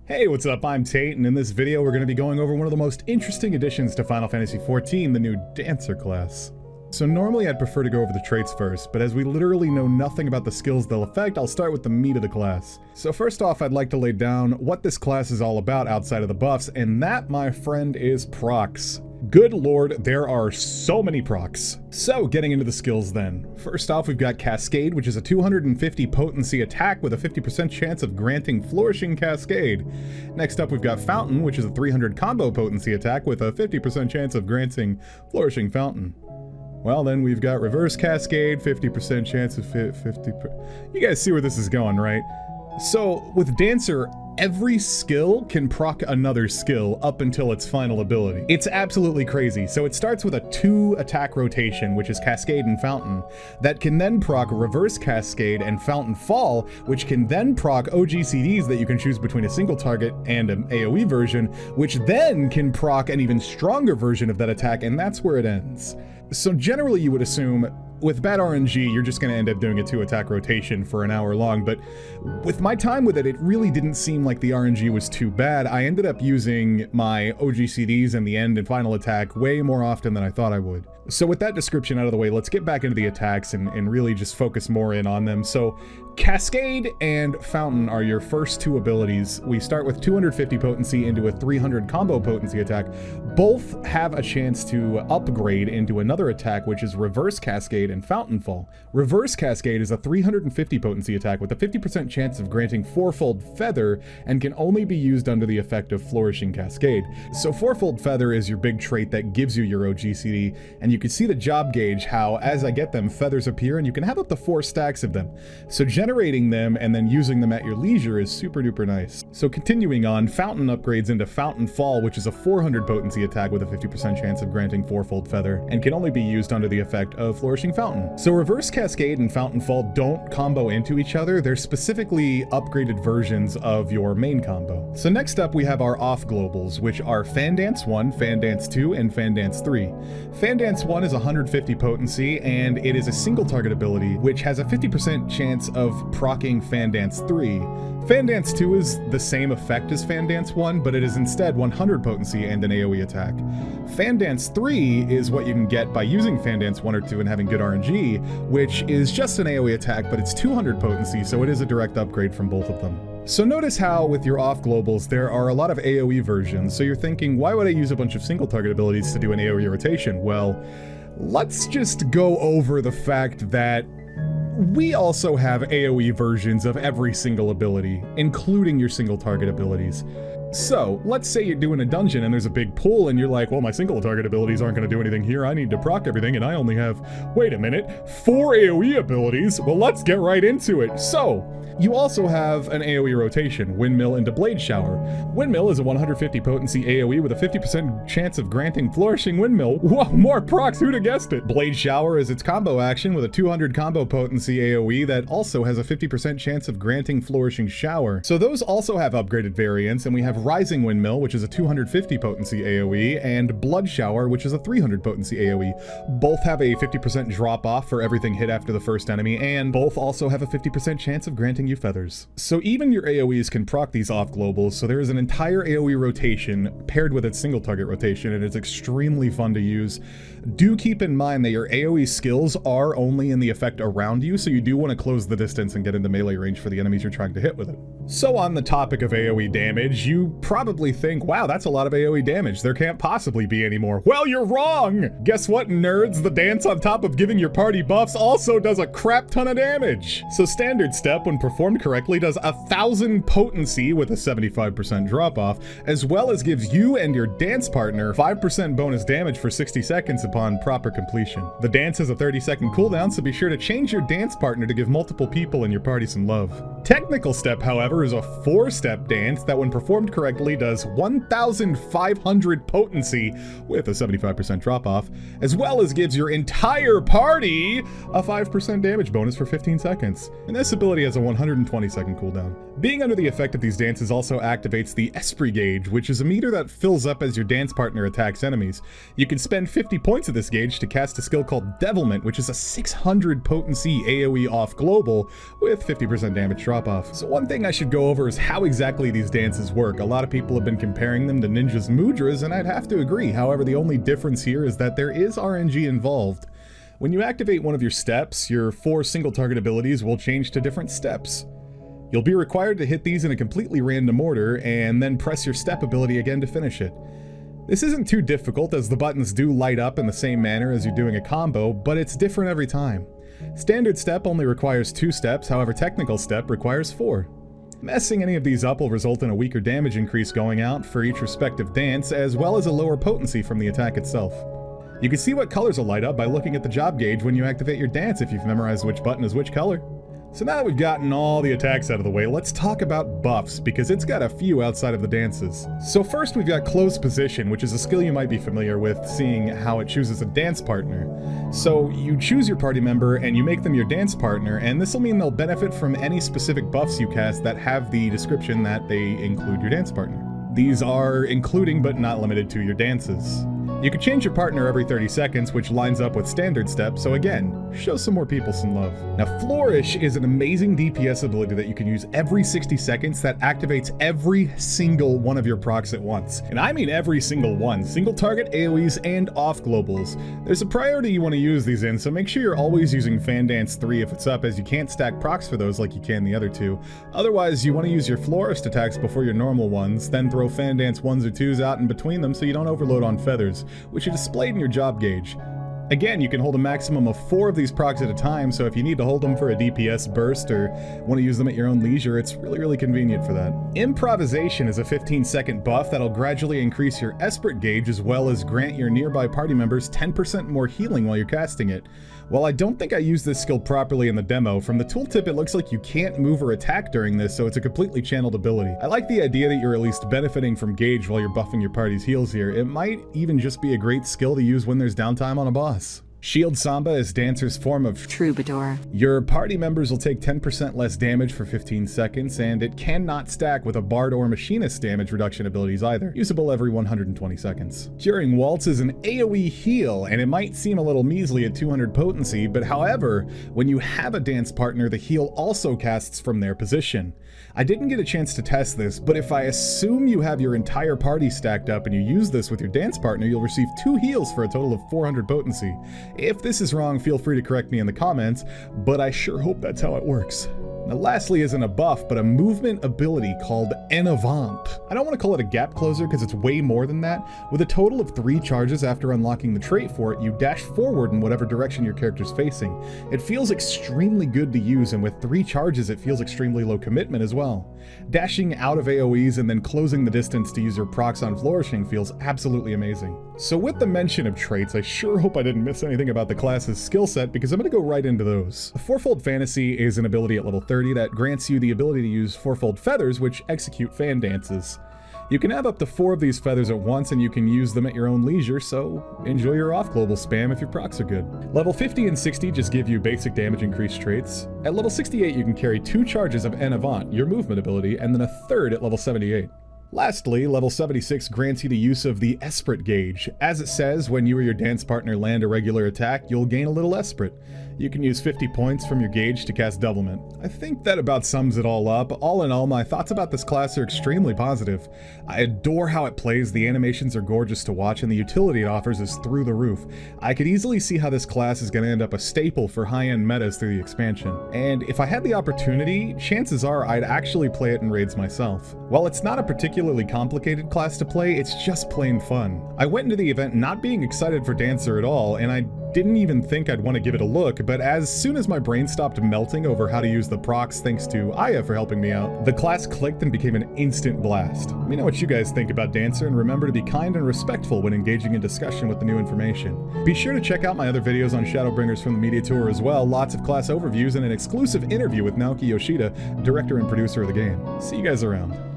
Hey, what's up? I'm Tate, and in this video we're going to be going over one of the most interesting additions to Final Fantasy XIV, the new Dancer class. So normally I'd prefer to go over the traits first, but as we literally know nothing about the skills they'll affect, I'll start with the meat of the class. So first off, I'd like to lay down what this class is all about outside of the buffs, and that, my friend, is procs. Good lord, there are so many procs. So, getting into the skills then. First off, we've got Cascade, which is a 250 potency attack with a 50% chance of granting Flourishing Cascade. Next up, we've got Fountain, which is a 300 combo potency attack with a 50% chance of granting Flourishing Fountain. Well, then we've got Reverse Cascade, 50% chance of 50. You guys see where this is going, right? So, with Dancer, every skill can proc another skill up until its final ability. It's absolutely crazy. So it starts with a 2-attack rotation, which is Cascade and Fountain, that can then proc Reverse Cascade and Fountain Fall, which can then proc OGCDs that you can choose between a single target and an AoE version, which then can proc an even stronger version of that attack, and that's where it ends. So generally you would assume with bad RNG, you're just going to end up doing a 2-attack rotation for an hour long, but with my time with it, it really didn't seem like the RNG was too bad. I ended up using my OGCDs in the end and final attack way more often than I thought I would. So with that description out of the way, let's get back into the attacks and really just focus more in on them. So Cascade and Fountain are your first two abilities. We start with 250 potency into a 300 combo potency attack. Both have a chance to upgrade into another attack, which is Reverse Cascade and Fountain Fall. Reverse Cascade is a 350 potency attack with a 50% chance of granting Fourfold Feather and can only be used under the effect of Flourishing Cascade. So Fourfold Feather is your big trait that gives you your OGCD, and you can see the job gauge how as I get them, feathers appear, and you can have up to 4 stacks of them. So generating them and then using them at your leisure is super duper nice. So continuing on, Fountain upgrades into Fountain Fall, which is a 400 potency attack with a 50% chance of granting Fourfold Feather, and can only be used under the effect of Flourishing Fountain. So Reverse Cascade and Fountain Fall don't combo into each other, they're specifically upgraded versions of your main combo. So next up we have our off globals, which are Fan Dance 1, Fan Dance 2, and Fan Dance 3. Fan Dance 1 is 150 potency, and it is a single target ability, which has a 50% chance of proccing Fan Dance 3. Fan Dance 2 is the same effect as Fan Dance 1, but it is instead 100 potency and an AoE attack. Fan Dance 3 is what you can get by using Fan Dance 1 or 2 and having good RNG, which is just an AoE attack, but it's 200 potency, so it is a direct upgrade from both of them. So notice how with your off globals there are a lot of AoE versions, so you're thinking, why would I use a bunch of single target abilities to do an AoE rotation? Well, let's just go over the fact that we also have AoE versions of every single ability, including your single target abilities. So, let's say you're doing a dungeon and there's a big pool and you're like, well, my single target abilities aren't going to do anything here, I need to proc everything, and I only have, wait a minute, 4 AoE abilities? Well, let's get right into it. So, you also have an AoE rotation, Windmill into Blade Shower. Windmill is a 150 potency AoE with a 50% chance of granting Flourishing Windmill. Whoa, more procs, who'd have guessed it? Blade Shower is its combo action with a 200 combo potency AoE that also has a 50% chance of granting Flourishing Shower. So those also have upgraded variants, and we have Rising Windmill, which is a 250 potency AoE, and Blood Shower, which is a 300 potency AoE. Both have a 50% drop off for everything hit after the first enemy, and both also have a 50% chance of granting you feathers. So even your AoEs can proc these off globals, so there is an entire AoE rotation paired with its single target rotation, and it's extremely fun to use. Do keep in mind that your AoE skills are only in the effect around you, so you do want to close the distance and get into melee range for the enemies you're trying to hit with it. So on the topic of AoE damage, you probably think, wow, that's a lot of AoE damage, there can't possibly be any more. Well, you're wrong! Guess what, nerds? The dance on top of giving your party buffs also does a crap ton of damage! So Standard Step, when performed correctly, does 1000 potency with a 75% drop off, as well as gives you and your dance partner 5% bonus damage for 60 seconds upon proper completion. The dance has a 30-second cooldown, so be sure to change your dance partner to give multiple people in your party some love. Technical Step, however, is a 4-step dance that when performed correctly does 1500 potency with a 75% drop off, as well as gives your entire party a 5% damage bonus for 15 seconds. And this ability has a 120-second cooldown. Being under the effect of these dances also activates the Esprit gauge, which is a meter that fills up as your dance partner attacks enemies. You can spend 50 points of this gauge to cast a skill called Devilment, which is a 600 potency AoE off global with 50% damage drop off. So one thing I should should go over is how exactly these dances work. A lot of people have been comparing them to Ninja's mudras, and I'd have to agree. However, the only difference here is that there is RNG involved. When you activate one of your steps, your 4 single target abilities will change to different steps. You'll be required to hit these in a completely random order, and then press your step ability again to finish it. This isn't too difficult, as the buttons do light up in the same manner as you're doing a combo, but it's different every time. Standard step only requires 2 steps, however technical step requires 4. Messing any of these up will result in a weaker damage increase going out for each respective dance, as well as a lower potency from the attack itself. You can see what colors will light up by looking at the job gauge when you activate your dance if you've memorized which button is which color. So now that we've gotten all the attacks out of the way, let's talk about buffs, because it's got a few outside of the dances. So first we've got close position, which is a skill you might be familiar with, seeing how it chooses a dance partner. So you choose your party member and you make them your dance partner, and this will mean they'll benefit from any specific buffs you cast that have the description that they include your dance partner. These are including but not limited to your dances. You can change your partner every 30 seconds, which lines up with standard steps, so again, show some more people some love. Now, Flourish is an amazing DPS ability that you can use every 60 seconds that activates every single one of your procs at once. And I mean every single one. Single target, AoEs, and off globals. There's a priority you want to use these in, so make sure you're always using Fan Dance 3 if it's up, as you can't stack procs for those like you can the other two. Otherwise, you want to use your Florist attacks before your normal ones, then throw Fan Dance 1s or 2s out in between them so you don't overload on feathers, which are displayed in your job gauge. Again, you can hold a maximum of 4 of these procs at a time, so if you need to hold them for a DPS burst or want to use them at your own leisure, it's really convenient for that. Improvisation is a 15-second buff that'll gradually increase your Esprit gauge, as well as grant your nearby party members 10% more healing while you're casting it. While I don't think I used this skill properly in the demo, from the tooltip it looks like you can't move or attack during this, so it's a completely channeled ability. I like the idea that you're at least benefiting from gauge while you're buffing your party's heals here. It might even just be a great skill to use when there's downtime on a boss. Shield Samba is Dancer's form of Troubadour. Your party members will take 10% less damage for 15 seconds, and it cannot stack with a Bard or Machinist damage reduction abilities either, usable every 120 seconds. Curing Waltz is an AoE heal, and it might seem a little measly at 200 potency, but however, when you have a dance partner, the heal also casts from their position. I didn't get a chance to test this, but if I assume you have your entire party stacked up and you use this with your dance partner, you'll receive 2 heals for a total of 400 potency. If this is wrong, feel free to correct me in the comments, but I sure hope that's how it works. Now, lastly isn't a buff, but a movement ability called En Avant. I don't want to call it a gap closer because it's way more than that. With a total of 3 charges after unlocking the trait for it, you dash forward in whatever direction your character's facing. It feels extremely good to use, and with 3 charges it feels extremely low commitment as well. Dashing out of AoEs and then closing the distance to use your procs on Flourishing feels absolutely amazing. So with the mention of traits, I sure hope I didn't miss anything about the class's skill set, because I'm going to go right into those. Fourfold Fantasy is an ability at level 30 that grants you the ability to use Fourfold Feathers, which execute fan dances. You can have up to 4 of these feathers at once, and you can use them at your own leisure, so enjoy your off-global spam if your procs are good. Level 50 and 60 just give you basic damage increase traits. At level 68 you can carry 2 charges of En Avant, your movement ability, and then a third at level 78. Lastly, level 76 grants you the use of the Esprit gauge. As it says, when you or your dance partner land a regular attack, you'll gain a little Esprit. You can use 50 points from your gauge to cast Devilment. I think that about sums it all up. All in all, my thoughts about this class are extremely positive. I adore how it plays, the animations are gorgeous to watch, and the utility it offers is through the roof. I could easily see how this class is going to end up a staple for high-end metas through the expansion. And if I had the opportunity, chances are I'd actually play it in raids myself. While it's not a particularly complicated class to play, it's just plain fun. I went into the event not being excited for Dancer at all, and I didn't even think I'd want to give it a look, but as soon as my brain stopped melting over how to use the procs thanks to Aya for helping me out, the class clicked and became an instant blast. Let me know what you guys think about Dancer, and remember to be kind and respectful when engaging in discussion with the new information. Be sure to check out my other videos on Shadowbringers from the Media Tour as well, lots of class overviews and an exclusive interview with Naoki Yoshida, director and producer of the game. See you guys around.